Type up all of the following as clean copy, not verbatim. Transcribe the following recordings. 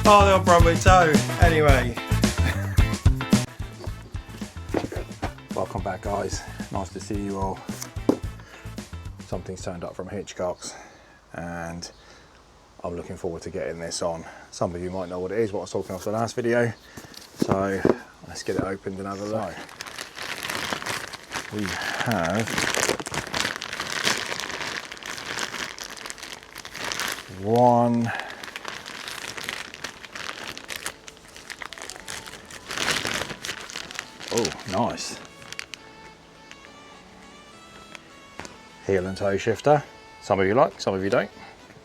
Oh, they'll rub my toe. Anyway. Welcome back, guys. Nice to see you all. Something's turned up from Hitchcock's and I'm looking forward to getting this on. Some of you might know what it is, what I was talking about the last video. So let's get it opened and have a look. We have one nice heel and toe shifter. Some of you like, some of you don't.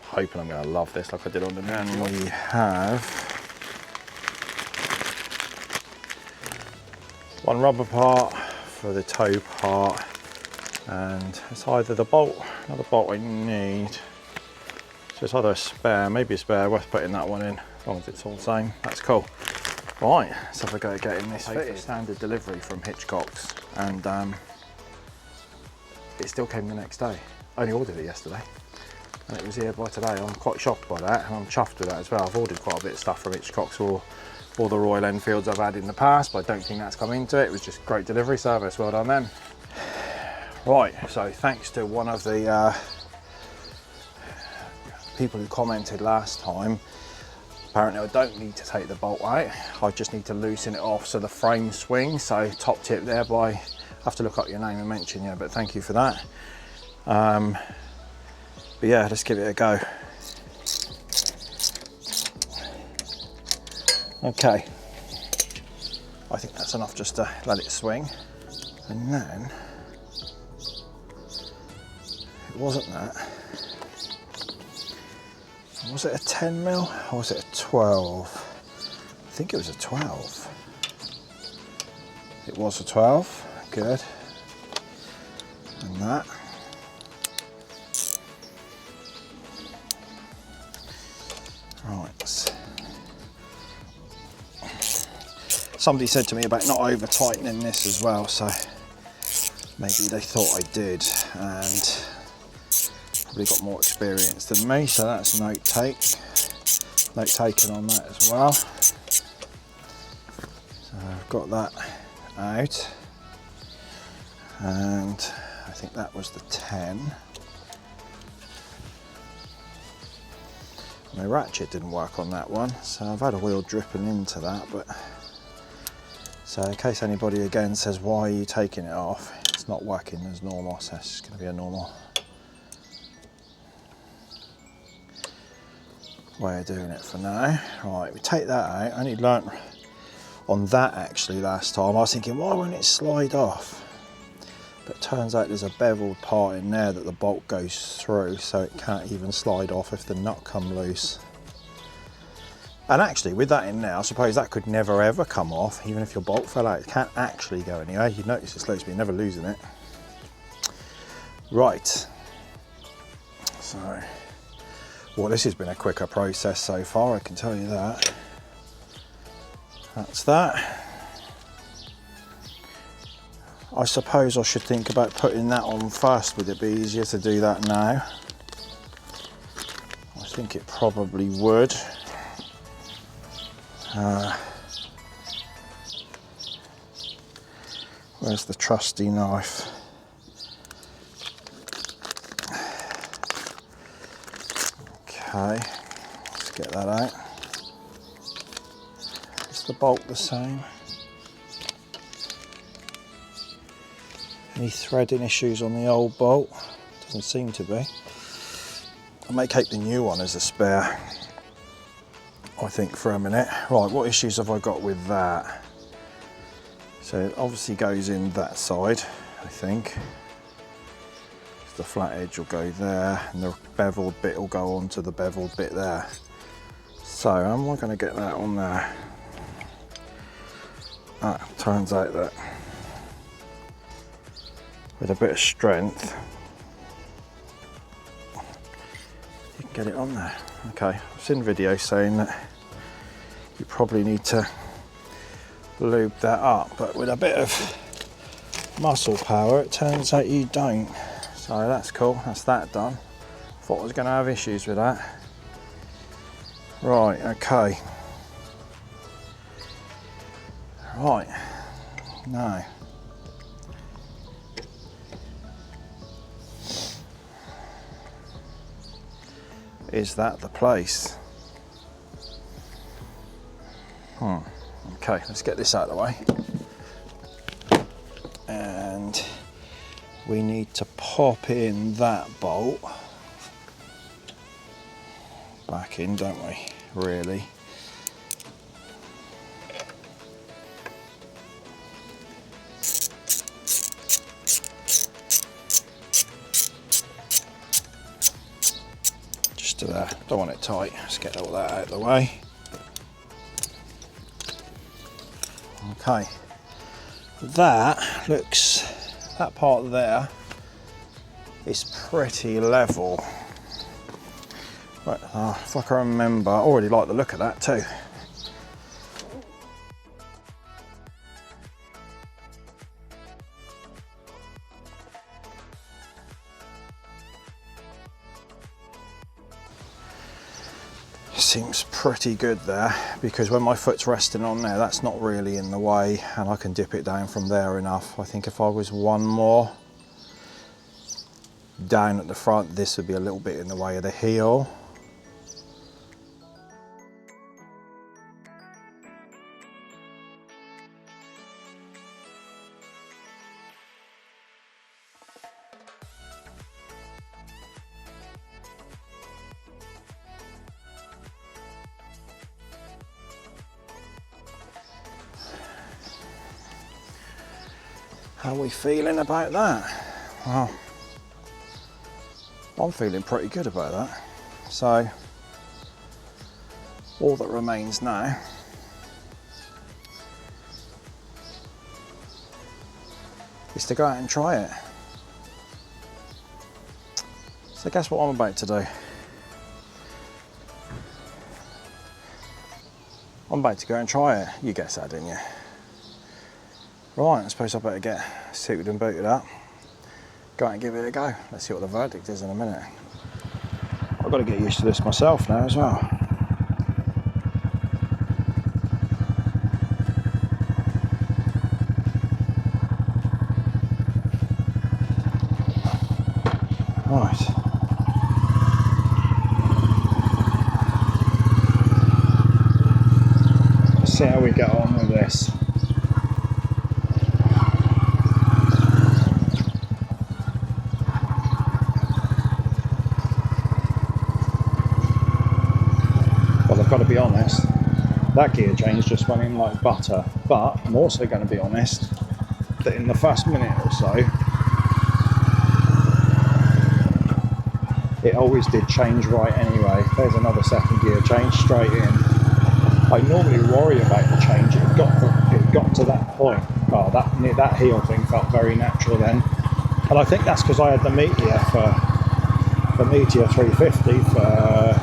Hoping I'm going to love this like I did on the manual. And we have one rubber part for the toe part, and it's either the bolt, another bolt I need. So it's either a spare, maybe a spare, worth putting that one in, as long as it's all the same. That's cool. Right, so if I go getting this fitted, standard delivery from Hitchcock's, and it still came the next day. I only ordered it yesterday, and it was here by today. I'm quite shocked by that, and I'm chuffed with that as well. I've ordered quite a bit of stuff from Hitchcock's or the Royal Enfields I've had in the past, but I don't think that's come into it. It was just great delivery service, well done then. Right, so thanks to one of the people who commented last time, apparently I don't need to take the bolt out, I just need to loosen it off so the frame swings. So top tip there by, I have to look up your name and mention you, but thank you for that. But yeah, let's give it a go. Okay, I think that's enough just to let it swing. And then, it wasn't that. Was it a 10 mil or was it a 12? I think it was a 12. It was a 12, good. And that. Right. Somebody said to me about not over tightening this as well, so maybe they thought I did, and probably got more experience than me, so that's note taken on that as well. So I've got that out, and I think that was the 10. My ratchet didn't work on that one, so I've had a wheel dripping into that, but so in case anybody again says why are you taking it off, it's not working as normal, so it's going to be a normal way of doing it for now. Right, we take that out. I only learnt on that actually last time. I was thinking, why won't it slide off? But it turns out there's a beveled part in there that the bolt goes through, so it can't even slide off if the nut come loose. And actually with that in there, I suppose that could never ever come off, even if your bolt fell out. It can't actually go anywhere. You'd notice it's loose, but you're never losing it. Right, so well, this has been a quicker process so far, I can tell you that. That's that. I suppose I should think about putting that on first. Would it be easier to do that now? I think it probably would. Where's the trusty knife? Okay, let's get that out. Is the bolt the same? Any threading issues on the old bolt? Doesn't seem to be. I may keep the new one as a spare, I think, for a minute. Right, what issues have I got with that? So it obviously goes in that side, I think. The flat edge will go there, and the beveled bit will go onto the beveled bit there. So am I going to get that on there? Turns out that with a bit of strength, you can get it on there. Okay, I've seen videos saying that you probably need to lube that up, but with a bit of muscle power, it turns out you don't. So that's cool, that's that done. Thought I was going to have issues with that. Right, okay. Right, now, is that the place? Okay, let's get this out of the way. And we need to pop in that bolt back in, don't we? Really. Just to there. Don't want it tight. Let's get all that out of the way. Okay. That looks, that part there is pretty level. Right, if I can remember, I already like the look of that too. Seems pretty good there, because when my foot's resting on there, that's not really in the way, and I can dip it down from there enough. I think if I was one more down at the front, this would be a little bit in the way of the heel. How are we feeling about that? Well, I'm feeling pretty good about that. So, all that remains now is to go out and try it. So guess what I'm about to do? I'm about to go and try it. You guessed that, didn't you? Right, I suppose I better get suited and booted up, go out and give it a go. Let's see what the verdict is in a minute. I've got to get used to this myself now as well. Right. Let's see how we get on with this. I've got to be honest, that gear change just went in like butter, but I'm also going to be honest that in the first minute or so it always did change right anyway. There's another second gear change straight in. I normally worry about the change. It got to that point. Oh, that heel thing felt very natural then, and I think that's because I had the Meteor for the Meteor 350 for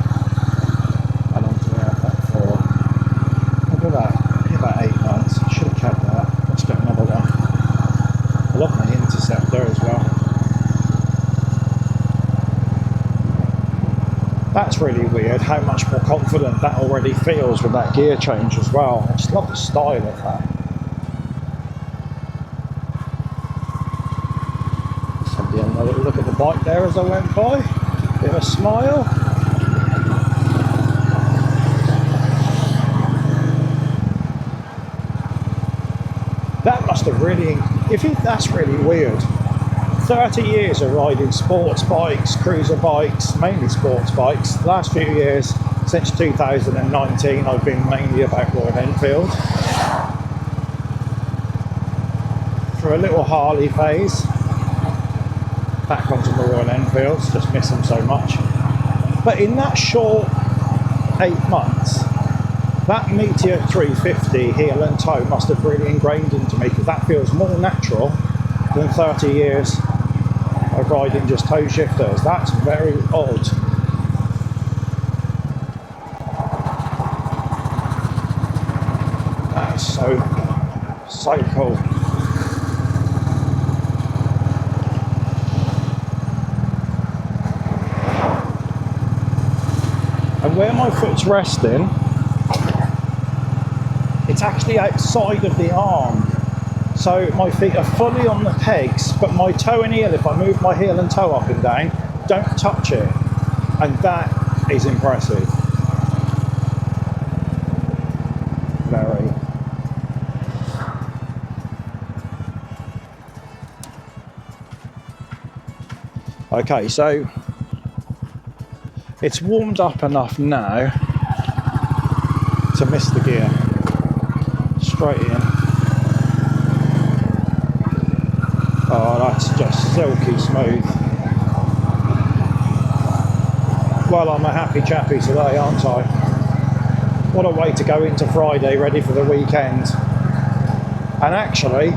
about 8 months. I should have kept that. Let's get another one. I love my Interceptor as well. That's really weird how much more confident that already feels with that gear change as well. I just love the style of that. Somebody had a little look at the bike there as I went by. Bit of a smile. That must have really, that's really weird. 30 years of riding sports bikes, cruiser bikes, mainly sports bikes. The last few years, since 2019, I've been mainly about Royal Enfield. For a little Harley phase, back onto the Royal Enfields, just miss them so much. But in that short 8 months, that Meteor 350 heel and toe must have really ingrained into me, because that feels more natural than 30 years of riding just toe shifters. That's very odd. That's so cool. And where my foot's resting, it it's actually outside of the arm. So my feet are fully on the pegs, but my toe and heel, if I move my heel and toe up and down, don't touch it. And that is impressive. Very. Okay, so it's warmed up enough now to miss the gear. Straight in. Oh, that's just silky smooth. Well, I'm a happy chappy today, aren't I? What a way to go into Friday, ready for the weekend. And actually,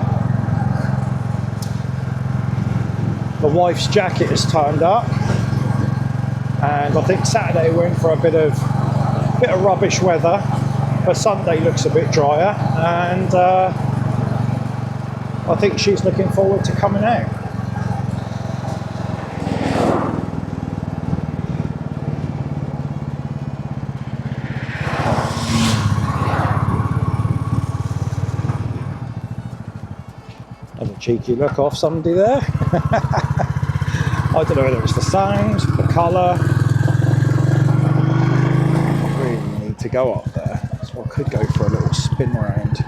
the wife's jacket has turned up, and I think Saturday we're in for a bit of rubbish weather, but Sunday looks a bit drier, and I think she's looking forward to coming out. Another cheeky look off somebody there. I don't know whether it's the sound, the colour. I really need to go up there, so I could go for a little spin round.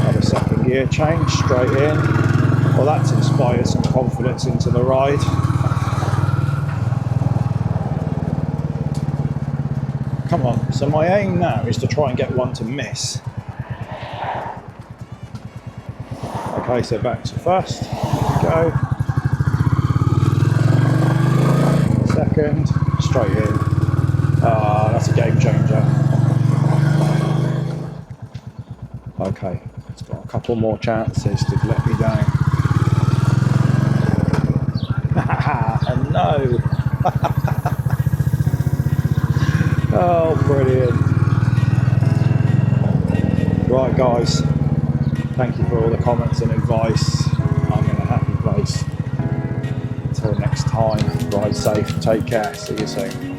Had a second gear change, straight in. Well, that's inspired some confidence into the ride. Come on, so my aim now is to try and get one to miss. Okay, so back to first, go. Second, straight in. Ah, that's a game changer. Okay, it's got a couple more chances to let me down. And no. Oh, brilliant. Right, guys. Thank you for all the comments and advice. I'm in a happy place. Until next time, ride safe, take care, see you soon.